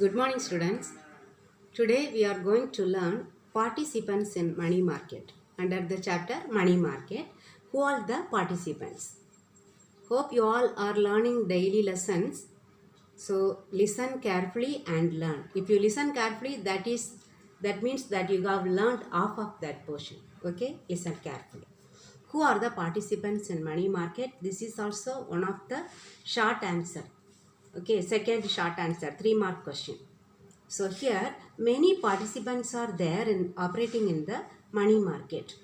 Good morning, students. Today we are going to learn participants in money market under the chapter money market. Who are the participants? Hope you all are learning daily lessons. So listen carefully and learn. If you listen carefully, that means that you have learned half of that portion. Okay, listen carefully. Who are the participants in money market? This is also one of the short answer. Okay, second short answer, 3-mark question. So here many participants are there in operating in the money market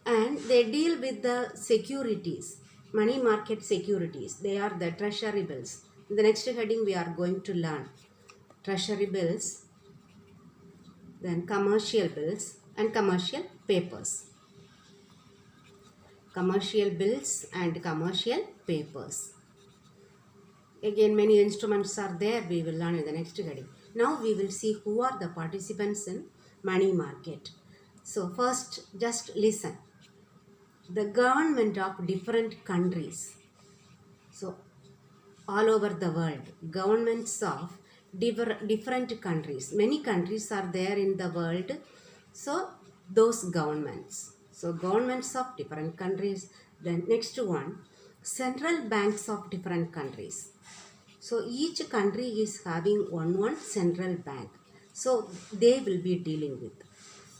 and they deal with the securities, money market securities. They are the treasury bills. In the next heading we are going to learn treasury bills, then commercial bills and commercial papers. Commercial bills and commercial papers. Again, many instruments are there. We will learn in the next heading. Now we will see who are the participants in money market. So first, just listen. The government of different countries. So all over the world, governments of different countries. Many countries are there in the world. So those governments. So governments of different countries. Then next one, central banks of different countries. So each country is having one central bank. So they will be dealing with.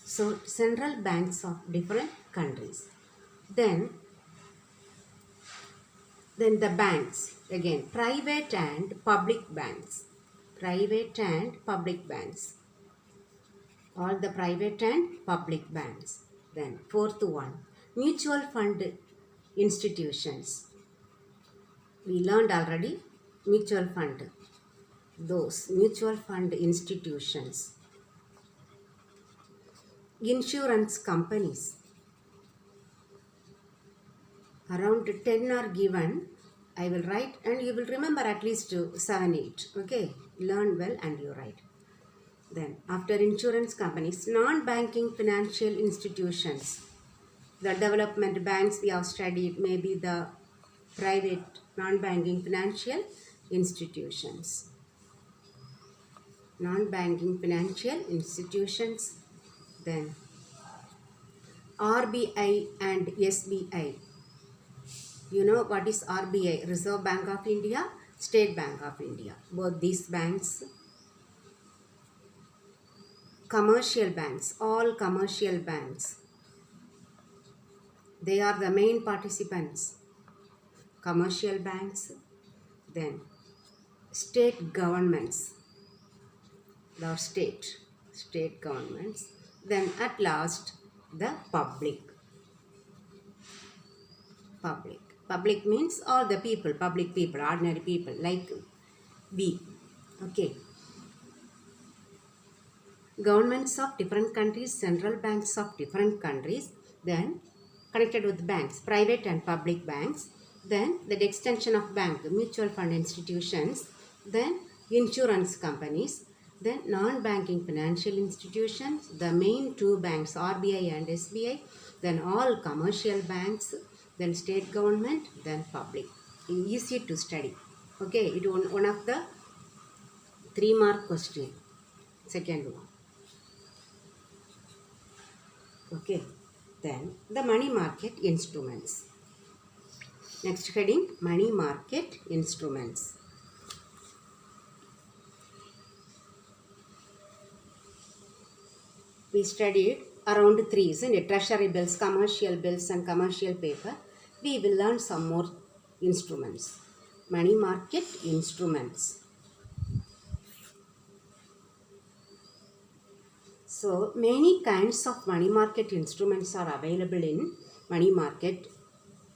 So central banks of different countries. Then the banks. Again, private and public banks. Private and public banks. All the private and public banks. Then fourth one, mutual fund institutions. We learned already mutual fund. Those mutual fund institutions. Insurance companies. Around 10 are given. I will write and you will remember at least 7, 8. Okay. Learn well and you write. Then after insurance companies, non-banking financial institutions. The development banks we have studied, maybe the private non-banking financial institutions. Non-banking financial institutions. Then RBI and SBI. You know what is RBI? Reserve Bank of India, State Bank of India. Both these banks. Commercial banks, all commercial banks. They are the main participants. Commercial banks. Then state governments. The state governments. Then at last the public. Public means all the people, public people, ordinary people like we. Okay. Governments of different countries, central banks of different countries, then connected with banks, private and public banks, then the extension of bank, mutual fund institutions, then insurance companies, then non-banking financial institutions, the main two banks, RBI and SBI, then all commercial banks, then state government, then public. Easy to study. Okay, it one of the 3-mark question. Second one. Okay, then the money market instruments. Next heading, money market instruments. We studied around 3, isn't it? Treasury bills, commercial bills and commercial paper. We will learn some more instruments. Money market instruments. So many kinds of money market instruments are available in money market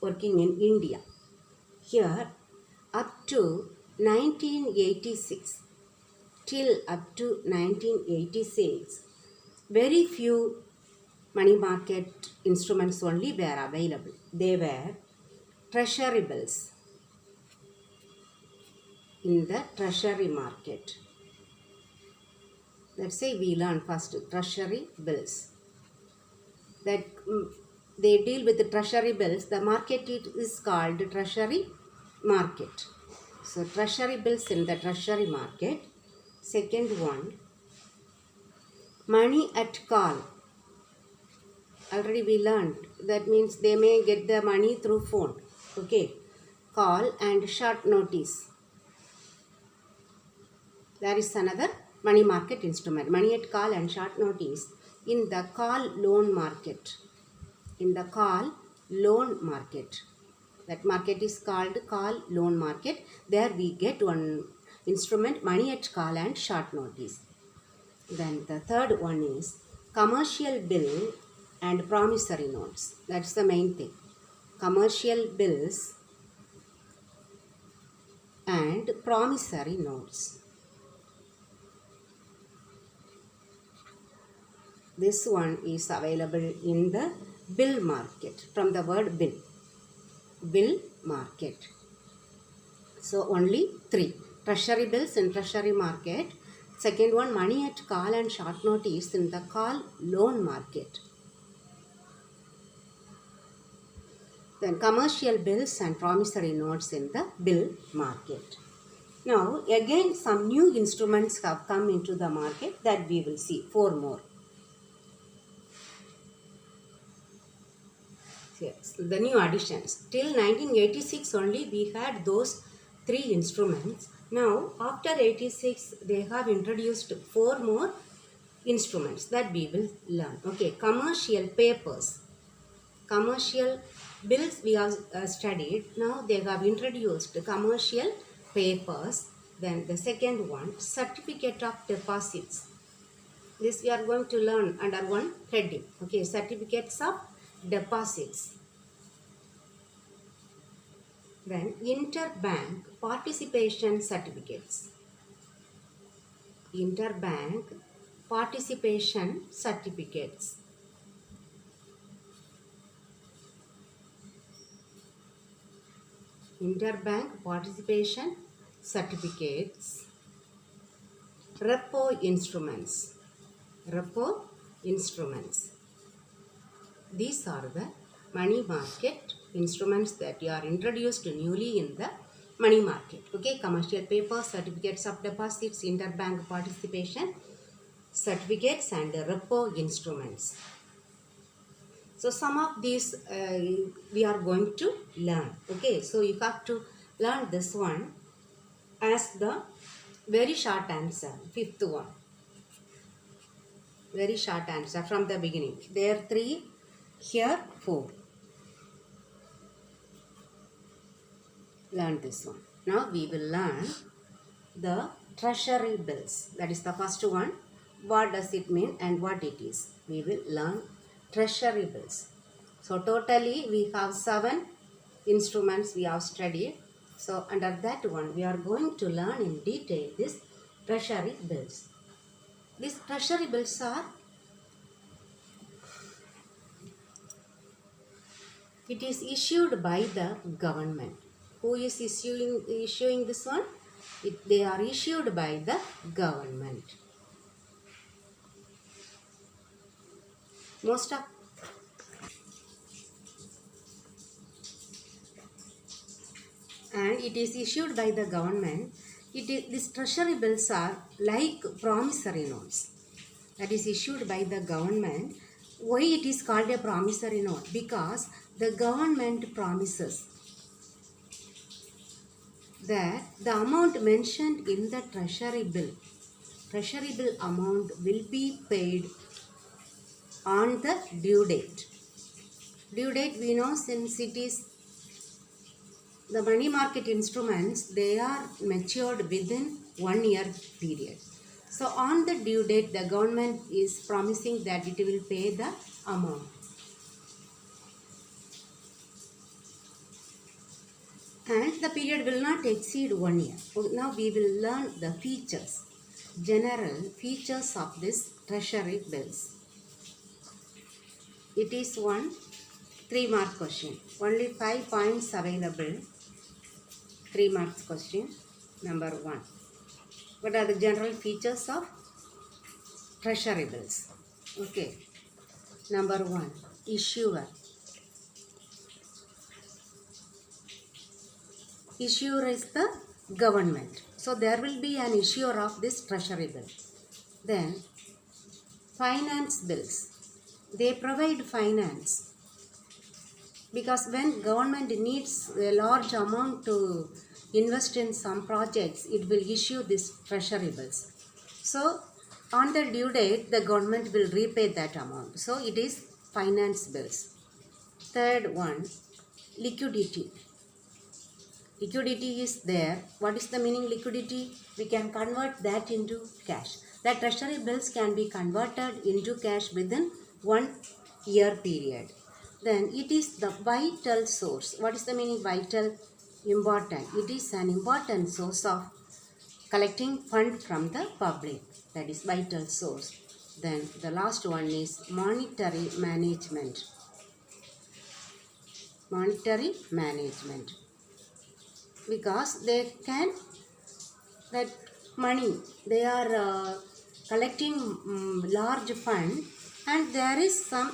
working in India. Here up to 1986, till up to 1986, very few money market instruments only were available. They were treasury bills in the treasury market. Let's say we learn first treasury bills. That they deal with the treasury bills. The market is called treasury market. So treasury bills in the treasury market. Second one, money at call. Already we learned. That means they may get the money through phone. Okay. Call and short notice. There is another money market instrument. Money at call and short notice in the call loan market. In the call loan market. That market is called call loan market. There we get one instrument, money at call and short notice. Then the third one is commercial bill and promissory notes. That's the main thing. Commercial bills and promissory notes. This one is available in the bill market, from the word bill. Bill market. So only three. Treasury bills in treasury market. Second one, money at call and short notice in the call loan market. Then commercial bills and promissory notes in the bill market. Now again some new instruments have come into the market that we will see. Four more. Yes, the new additions. Till 1986 only we had those three instruments. Now after 86 they have introduced four more instruments that we will learn. Okay, commercial papers. Commercial bills we have studied. Now they have introduced commercial papers. Then the second one, certificate of deposits. This we are going to learn under one heading. Okay, certificates of deposits. Then interbank participation certificates. Interbank participation certificates. Interbank participation certificates. Repo instruments. Repo instruments. These are the money market instruments that are introduced newly in the money market. Okay, commercial paper, certificates of deposits, interbank participation certificates and repo instruments. So some of these we are going to learn. Okay, so you have to learn this one as the very short answer, fifth one. Very short answer from the beginning. There 3, here 4. Learn this one. Now we will learn the treasury bills. That is the first one. What does it mean and what it is? We will learn treasury bills. So totally we have 7 instruments we have studied. So under that one we are going to learn in detail this treasury bills. These treasury bills are, it is issued by the government. Who is issuing this one? They are issued by the government. Most of and it is issued by the government. These treasury bills are like promissory notes. That is issued by the government. Why it is called a promissory note? Because the government promises that the amount mentioned in the treasury bill amount will be paid on the due date. Due date we know, since it is the money market instruments, they are matured within 1 year period. So on the due date the government is promising that it will pay the amount. And the period will not exceed 1 year. Now we will learn the features, general features of this treasury bills. It is one 3-mark question. Only 5 points available. 3 marks question. Number 1. What are the general features of treasury bills? Okay. Number 1. Issuer. Issuer is the government. So there will be an issuer of this treasury bill. Then finance bills. They provide finance because when government needs a large amount to invest in some projects, it will issue these treasury bills. So on the due date, the government will repay that amount. So it is finance bills. Third one, liquidity. Liquidity is there. What is the meaning liquidity? We can convert that into cash. The treasury bills can be converted into cash within 1 year period. Then it is the vital source. What is the meaning vital? Important. It is an important source of collecting fund from the public. That is vital source. Then the last one is monetary management. Monetary management. Because they can, that money, they are collecting large fund, and there is some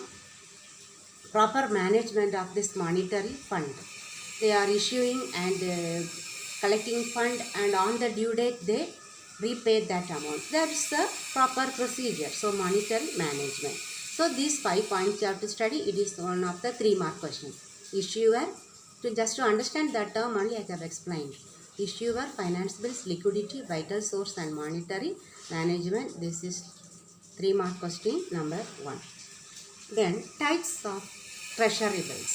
proper management of this monetary fund. They are issuing and collecting fund, and on the due date they repay that amount. That is the proper procedure. So monetary management. So these 5 points you have to study. It is one of the 3-mark questions. Issuer, just to understand that term only I have explained. Issuer, finance bills, liquidity, vital source and monetary management. This is 3-mark question number 1. Then types of treasury bills.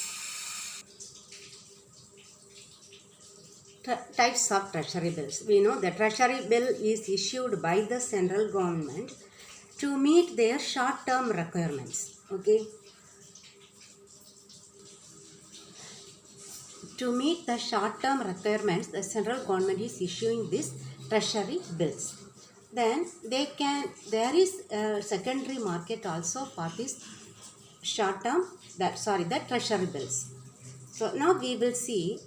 Types of treasury bills. We know the treasury bill is issued by the central government to meet their short-term requirements. Okay. To meet the short-term requirements, the central government is issuing these treasury bills. Then there is a secondary market also for this short-term, the treasury bills. So now we will see,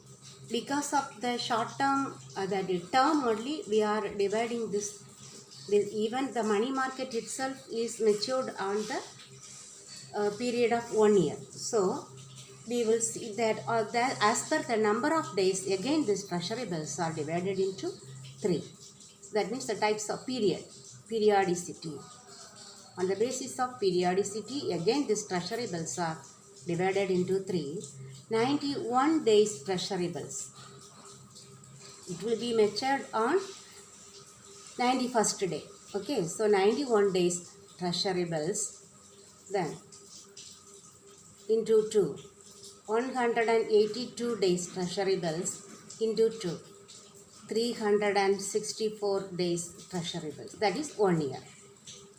because of the short-term, the term only, we are dividing this. Even the money market itself is matured on the period of 1 year. So we will see that, as per the number of days, again these treasury bills are divided into 3. That means the types of periodicity. On the basis of periodicity, again these treasury bills are divided into 3. 91 days treasury bills. It will be matured on 91st day. Okay, so 91 days treasury bills. Then into 2. 182 days treasury bills into 2. 364 days treasury bills. That is 1 year.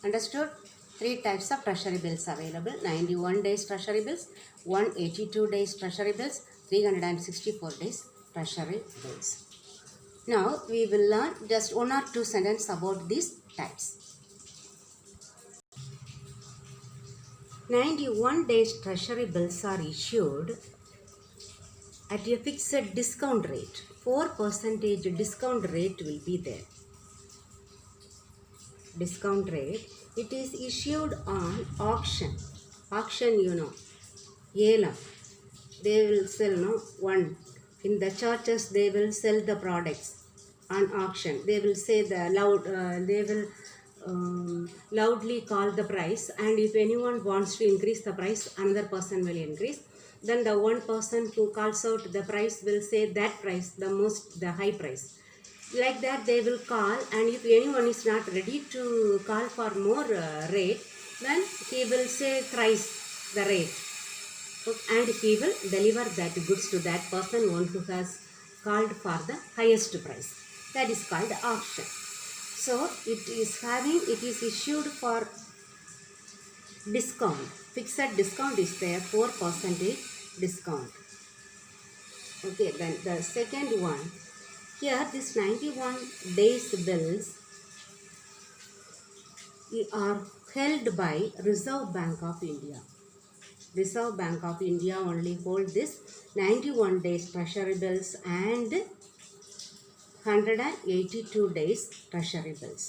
Understood? 3 types of treasury bills available. 91 days treasury bills, 182 days treasury bills, 364 days treasury bills. Now we will learn just 1 or 2 sentences about these types. 91 days treasury bills are issued at a fixed discount rate. 4% discount rate will be there. Discount rate. It is issued on auction. Auction, you know, Yelam. They will sell, one. In the churches, they will sell the products on auction. They will say they will loudly call the price, and if anyone wants to increase the price, another person will increase. Then the one person who calls out the price will say that price, the high price. Like that they will call, and if anyone is not ready to call for more rate, then he will say thrice the rate, and he will deliver that goods to that person who has called for the highest price. That is called auction. So it is issued for discount. Fixed discount is there, 4% discount. Okay, then the second one. Here, this 91 days bills are held by Reserve Bank of India. Reserve Bank of India only hold this 91 days treasury bills and 182 days treasury bills.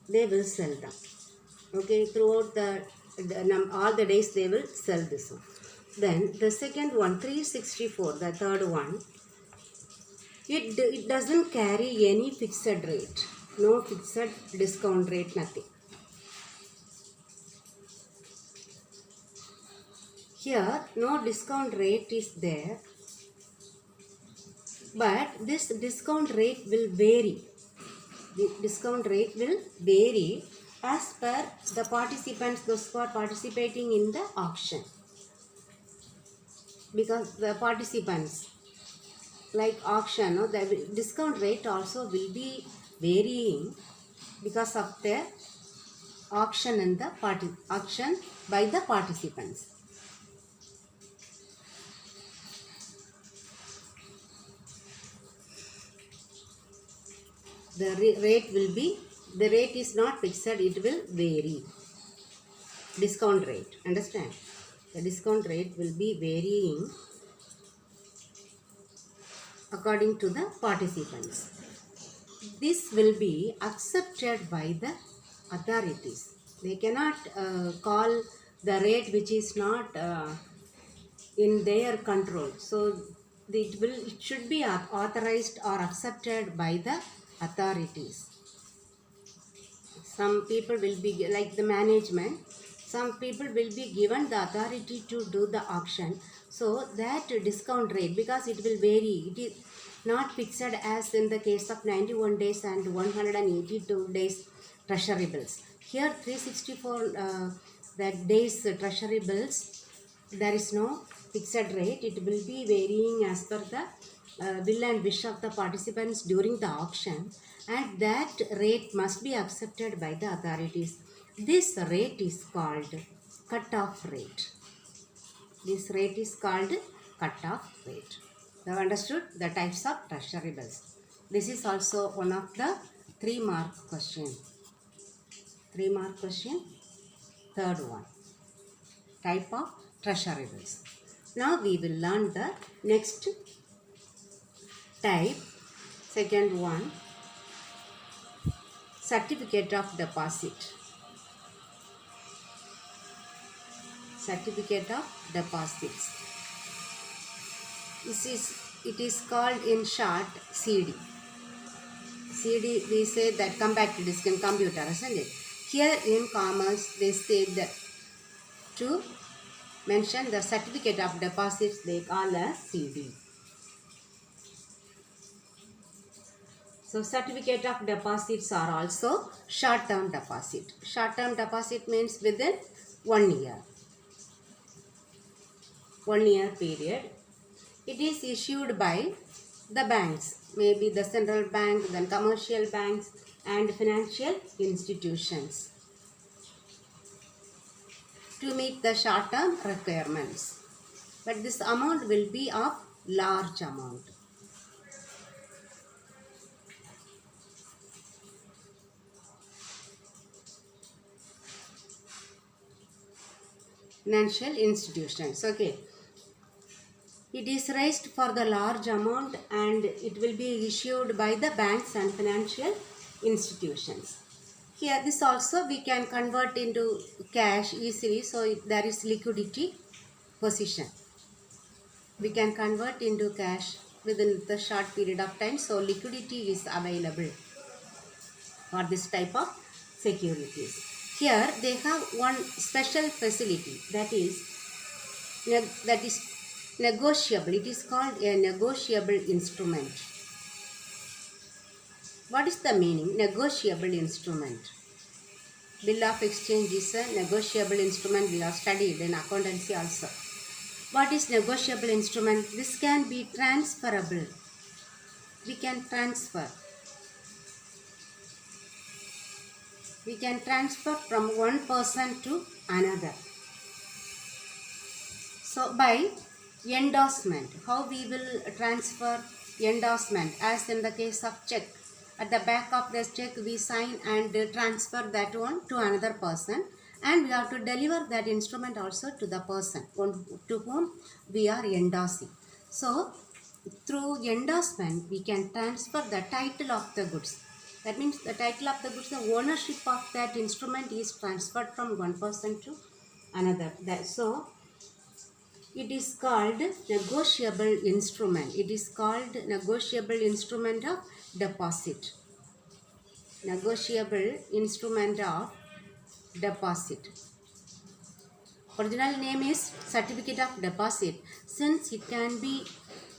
They will sell them. Okay, throughout all the days they will sell this one. Then the second one, 364, the third one. It doesn't carry any fixed rate. No fixed discount rate, nothing. Here, no discount rate is there, but this discount rate will vary. The discount rate will vary as per the participants, those who are participating in the auction. Because the participants, like auction, no, the discount rate also will be varying because of the auction and the auction by the participants. The rate is not fixed, it will vary. Discount rate, understand? The discount rate will be varying according to the participants. This will be accepted by the authorities. They cannot call the rate which is not in their control. So it should be authorized or accepted by the authorities. Some people will be like the management. Some people will be given the authority to do the auction. So that discount rate, because it will vary, it is not fixed as in the case of 91 days and 182 days treasury bills. Here 364 that days treasury bills, there is no fixed rate. It will be varying as per the will and wish of the participants during the auction, and that rate must be accepted by the authorities. This rate is called cut-off rate. This rate is called cut-off rate. You have understood the types of treasury bills. This is also one of the 3-mark question. 3-mark question. Third one. Type of treasury bills. Now we will learn the next type. Second one. Certificate of deposit. Certificate of deposits. It is called in short CD. CD, we say that come back to disk in computer, isn't it? Here in commerce they say that to mention the certificate of deposits they call as CD. So certificate of deposits are also short-term deposit. Short-term deposit means within 1 year. 1 year period. It is issued by the banks, maybe the central bank, then commercial banks and financial institutions to meet the short-term requirements. But this amount will be of large amount. Financial institutions, okay. It is raised for the large amount and it will be issued by the banks and financial institutions. Here this also we can convert into cash easily, so there is liquidity position. We can convert into cash within the short period of time, so liquidity is available for this type of securities. Here they have one special facility that is negotiable. It is called a negotiable instrument. What is the meaning? Negotiable instrument. Bill of exchange is a negotiable instrument. We have studied in accountancy also. What is negotiable instrument? This can be transferable. We can transfer. We can transfer from one person to another. So by endorsement, how we will transfer endorsement? As in the case of check, at the back of the check we sign and transfer that one to another person, and we have to deliver that instrument also to the person to whom we are endorsing. So through endorsement we can transfer the title of the goods. That means the title of the goods, the ownership of that instrument is transferred from one person to another. So It is called negotiable instrument. It is called negotiable instrument of deposit. Negotiable instrument of deposit. Original name is certificate of deposit. Since it can be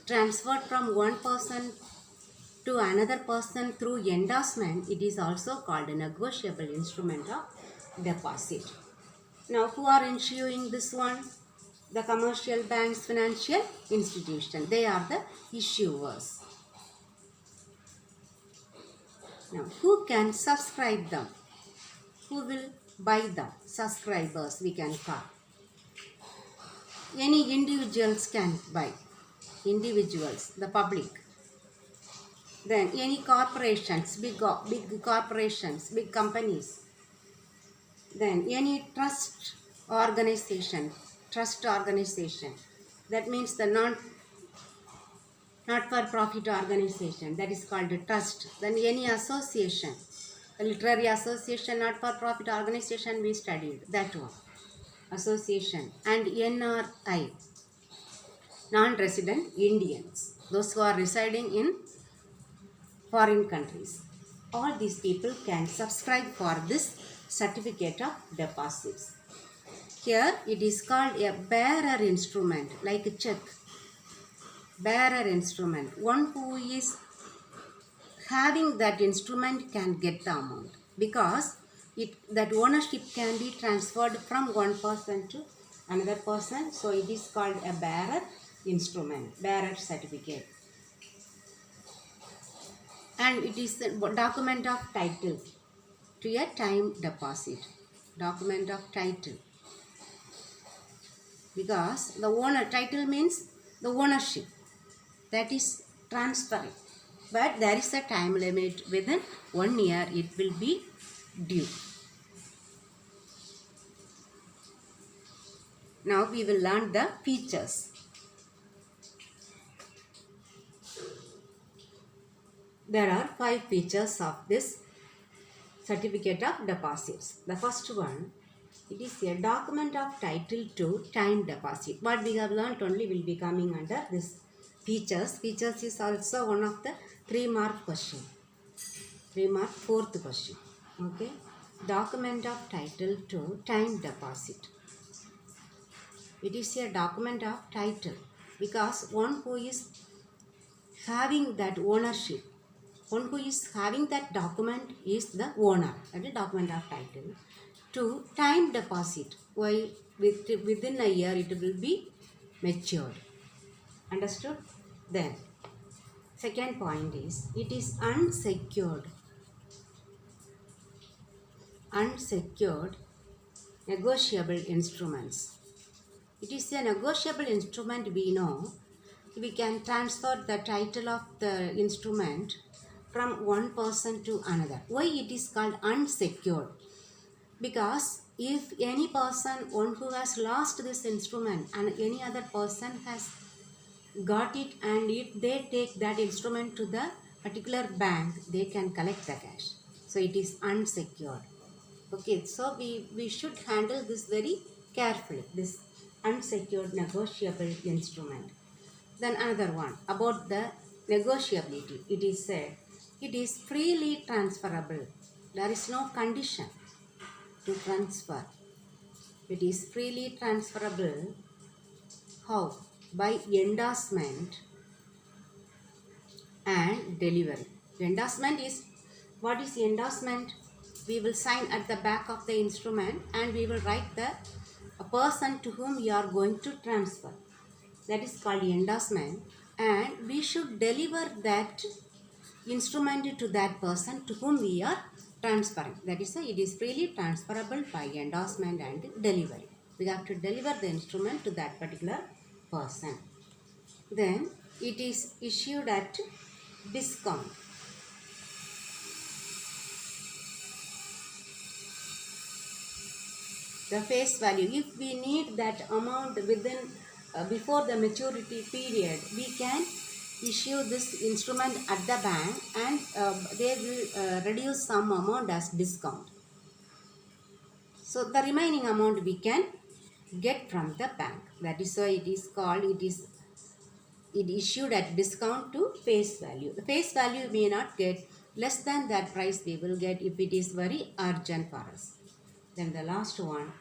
transferred from one person to another person through endorsement, it is also called a negotiable instrument of deposit. Now, who are issuing this one? The commercial banks, financial institution. They are the issuers. Now, who can subscribe them? Who will buy them? Subscribers we can call. Any individuals can buy. Individuals, the public. Then any corporations, big corporations, big companies. Then any trust organization. That means the not-for-profit organization, that is called a trust. Then any association, a literary association, not-for-profit organization we studied, that one. Association. And NRI, non-resident Indians, those who are residing in foreign countries. All these people can subscribe for this certificate of deposits. Here it is called a bearer instrument, like a check. Bearer instrument. One who is having that instrument can get the amount, because that ownership can be transferred from one person to another person. So it is called a bearer instrument, bearer certificate. And it is the document of title to a time deposit. Document of title. Because the owner, title means the ownership, that is transferring. But there is a time limit. Within 1 year it will be due. Now we will learn the features. There are 5 features of this certificate of deposits. The first one, it is a document of title to time deposit. What we have learned only will be coming under this features. Features is also one of the 3-mark question. 3-mark 4th question. Okay. Document of title to time deposit. It is a document of title, because one who is having that ownership, one who is having that document is the owner. That is document of title to time deposit. Why? Within a year it will be matured. Understood? Then second point is, it is unsecured. Unsecured negotiable instruments. It is a negotiable instrument. We know we can transfer the title of the instrument from one person to another. Why it is called unsecured? Because if any person, one who has lost this instrument, and any other person has got it, and if they take that instrument to the particular bank, they can collect the cash. So it is unsecured. Okay, so we should handle this very carefully, this unsecured negotiable instrument. Then another one about the negotiability. It is said it is freely transferable. There is no condition to transfer. It is freely transferable. How? By endorsement and delivery. Endorsement is, what is endorsement? We will sign at the back of the instrument and we will write the person to whom you are going to transfer. That is called endorsement, and we should deliver that instrument to that person to whom we are transferring. That is, it is freely transferable by endorsement and delivery. We have to deliver the instrument to that particular person. Then it is issued at discount. The face value. If we need that amount within before the maturity period, we can issue this instrument at the bank, and they will reduce some amount as discount. So the remaining amount we can get from the bank. That is why it is called, it issued at discount to face value. The face value may not get, less than that price we will get if it is very urgent for us. Then the last one,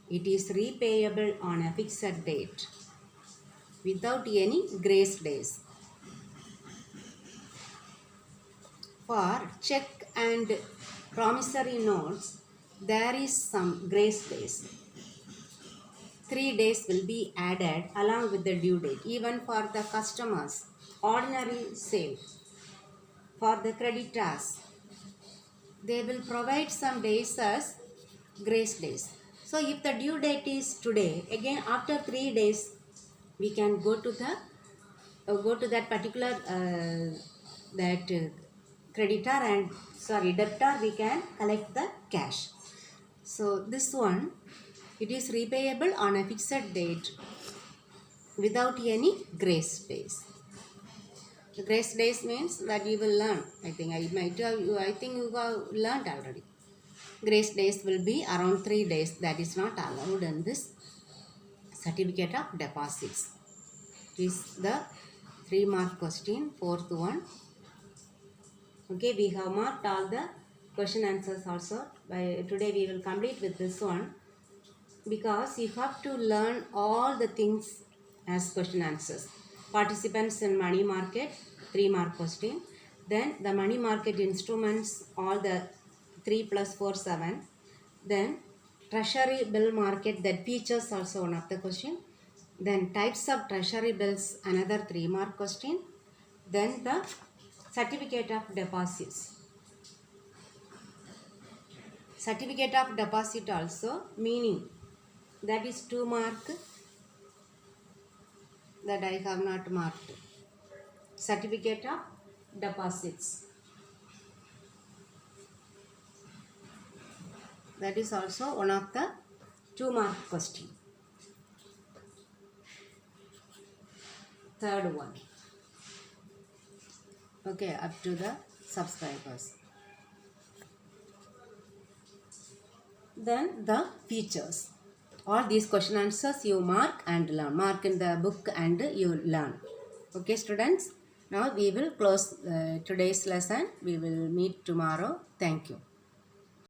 it is repayable on a fixed date without any grace days. For check and promissory notes, there is some grace days. 3 days will be added along with the due date, even for the customers. Ordinary sale, for the creditors, they will provide some days as grace days. So if the due date is today, again after 3 days, we can go to that particular creditor and debtor, we can collect the cash. So this one, it is repayable on a fixed date without any grace days. The grace days means that you will learn. I think you have learned already. Grace days will be around 3 days. That is not allowed in this certificate of deposits. This is the 3-mark question, fourth one. Okay, we have marked all the question answers also. By today we will complete with this one, because you have to learn all the things as question answers. Participants in money market, 3-mark question. Then the money market instruments, all the 3 plus 4, 7. Then treasury bill market, that features also one of the question. Then types of treasury bills, another 3-mark question. Then the certificate of deposits. Certificate of deposit also, meaning, that is 2-mark, that I have not marked. Certificate of deposits, that is also one of the 2-mark question. Third one. Okay, up to the subscribers. Then the features. All these question answers you mark and learn. Mark in the book and you learn. Okay, students. Now we will close today's lesson. We will meet tomorrow. Thank you.